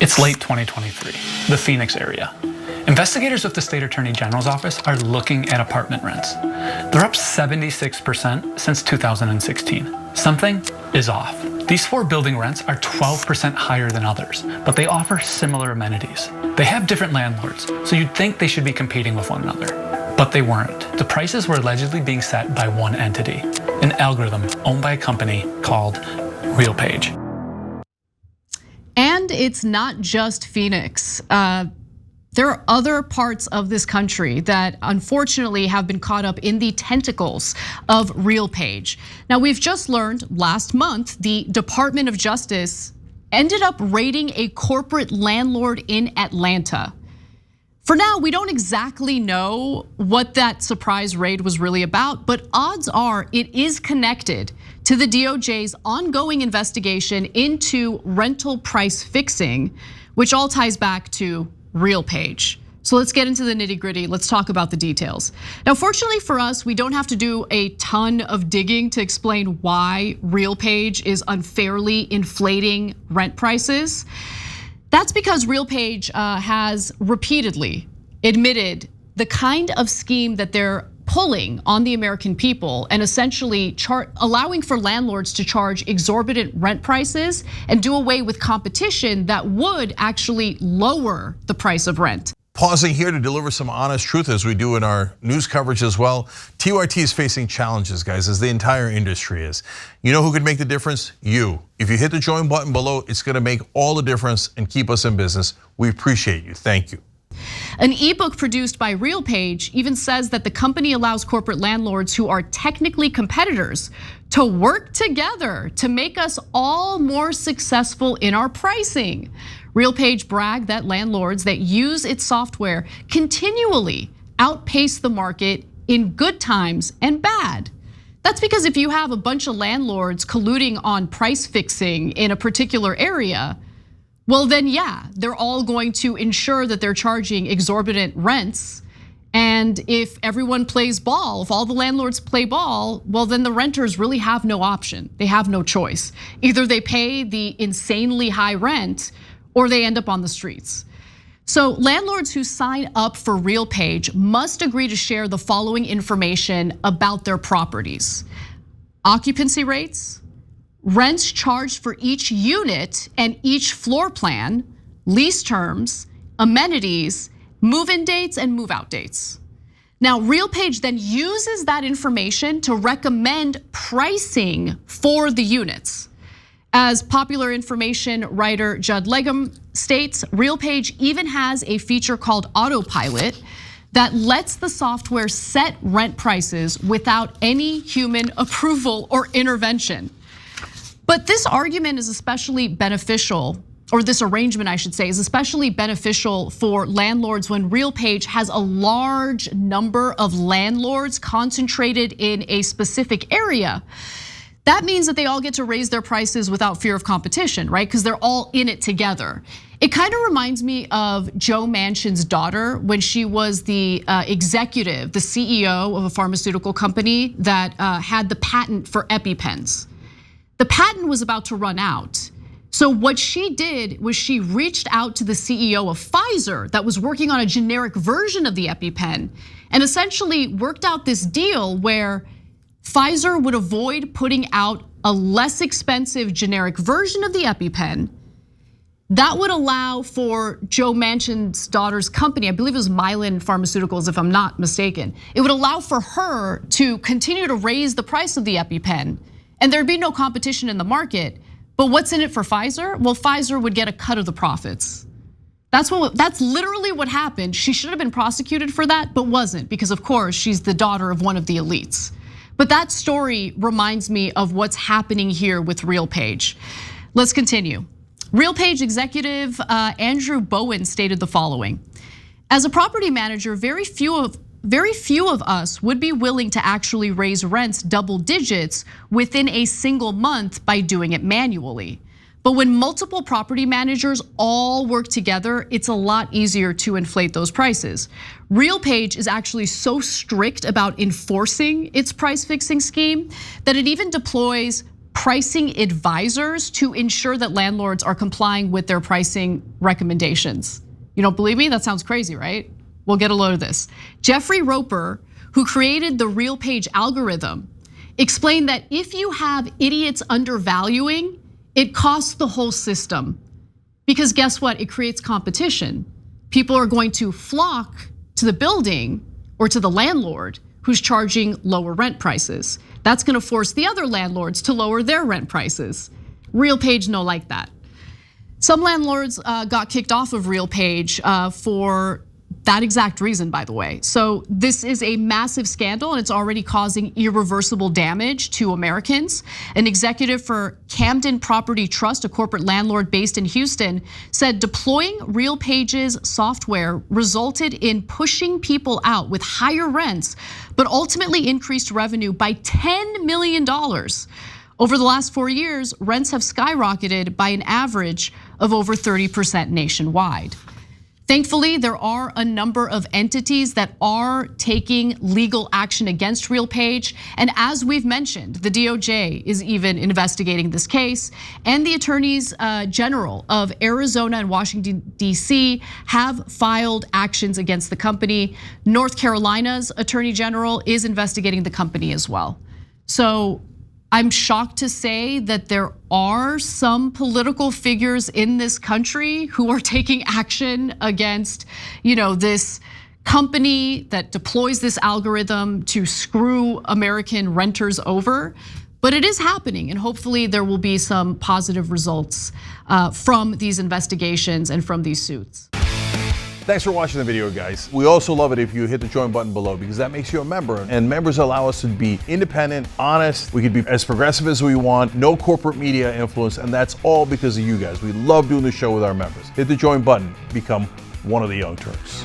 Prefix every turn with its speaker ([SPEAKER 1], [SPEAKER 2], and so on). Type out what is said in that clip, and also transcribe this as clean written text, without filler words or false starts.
[SPEAKER 1] It's late 2023, the Phoenix area. Investigators with the State Attorney General's office are looking at apartment rents. They're up 76% since 2016. Something is off. These 4 building rents are 12% higher than others, but they offer similar amenities. They have different landlords, so you'd think they should be competing with one another. But they weren't. The prices were allegedly being set by one entity, an algorithm owned by a company called RealPage.
[SPEAKER 2] And it's not just Phoenix. There are other parts of this country that unfortunately have been caught up in the tentacles of RealPage. Now, we've just learned last month the Department of Justice ended up raiding a corporate landlord in Atlanta. For now, we don't exactly know what that surprise raid was really about, but odds are it is connected to the DOJ's ongoing investigation into rental price fixing, which all ties back to RealPage. So let's get into the nitty-gritty. Let's talk about the details. Now, fortunately for us, we don't have to do a ton of digging to explain why RealPage is unfairly inflating rent prices. That's because RealPage has repeatedly admitted the kind of scheme that they're pulling on the American people and essentially allowing for landlords to charge exorbitant rent prices and do away with competition that would actually lower the price of rent.
[SPEAKER 3] Pausing here to deliver some honest truth as we do in our news coverage as well. TYT is facing challenges, guys, as the entire industry is. You know who could make the difference? You. If you hit the join button below, it's gonna make all the difference and keep us in business. We appreciate you, thank you.
[SPEAKER 2] An ebook produced by RealPage even says that the company allows corporate landlords who are technically competitors to work together to make us all more successful in our pricing. RealPage bragged that landlords that use its software continually outpace the market in good times and bad. That's because if you have a bunch of landlords colluding on price fixing in a particular area, well then yeah, they're all going to ensure that they're charging exorbitant rents. And if everyone plays ball, if all the landlords play ball, well then the renters really have no option. They have no choice. Either they pay the insanely high rent or they end up on the streets. So landlords who sign up for RealPage must agree to share the following information about their properties: occupancy rates, rents charged for each unit and each floor plan, lease terms, amenities, move-in dates and move-out dates. Now, RealPage then uses that information to recommend pricing for the units. As popular information writer Judd Legum states, RealPage even has a feature called Autopilot that lets the software set rent prices without any human approval or intervention. But this argument is especially beneficial, or this arrangement I should say, is especially beneficial for landlords when RealPage has a large number of landlords concentrated in a specific area. That means that they all get to raise their prices without fear of competition, right? Because they're all in it together. It kind of reminds me of Joe Manchin's daughter when she was the executive, the CEO of a pharmaceutical company that had the patent for EpiPens. The patent was about to run out. So what she did was she reached out to the CEO of Pfizer that was working on a generic version of the EpiPen and essentially worked out this deal where Pfizer would avoid putting out a less expensive generic version of the EpiPen. That would allow for Joe Manchin's daughter's company, I believe it was Mylan Pharmaceuticals if I'm not mistaken. It would allow for her to continue to raise the price of the EpiPen and there'd be no competition in the market. But what's in it for Pfizer? Well, Pfizer would get a cut of the profits. That's literally what happened. She should have been prosecuted for that, but wasn't, because of course she's the daughter of one of the elites. But that story reminds me of what's happening here with RealPage. Let's continue. RealPage executive Andrew Bowen stated the following: as a property manager, very few of us would be willing to actually raise rents double digits within a single month by doing it manually. But when multiple property managers all work together, it's a lot easier to inflate those prices. RealPage is actually so strict about enforcing its price fixing scheme that it even deploys pricing advisors to ensure that landlords are complying with their pricing recommendations. You don't believe me? That sounds crazy, right? We'll get a load of this. Jeffrey Roper, who created the RealPage algorithm, explained that if you have idiots undervaluing, it costs the whole system. Because guess what? It creates competition. People are going to flock to the building or to the landlord who's charging lower rent prices. That's gonna force the other landlords to lower their rent prices. RealPage no like that. Some landlords got kicked off of RealPage for that exact reason, by the way. So this is a massive scandal and it's already causing irreversible damage to Americans. An executive for Camden Property Trust, a corporate landlord based in Houston, said deploying RealPage's software resulted in pushing people out with higher rents, but ultimately increased revenue by $10 million. Over the last 4 years, rents have skyrocketed by an average of over 30% nationwide. Thankfully, there are a number of entities that are taking legal action against RealPage. And as we've mentioned, the DOJ is even investigating this case. And the attorneys general of Arizona and Washington, D.C. have filed actions against the company. North Carolina's attorney general is investigating the company as well. So I'm shocked to say that there are some political figures in this country who are taking action against, this company that deploys this algorithm to screw American renters over. But it is happening, and hopefully there will be some positive results from these investigations and from these suits.
[SPEAKER 3] Thanks for watching the video, guys. We also love it if you hit the join button below because that makes you a member, and members allow us to be independent, honest. We can be as progressive as we want, no corporate media influence, and that's all because of you guys. We love doing the show with our members. Hit the join button, become one of the Young Turks.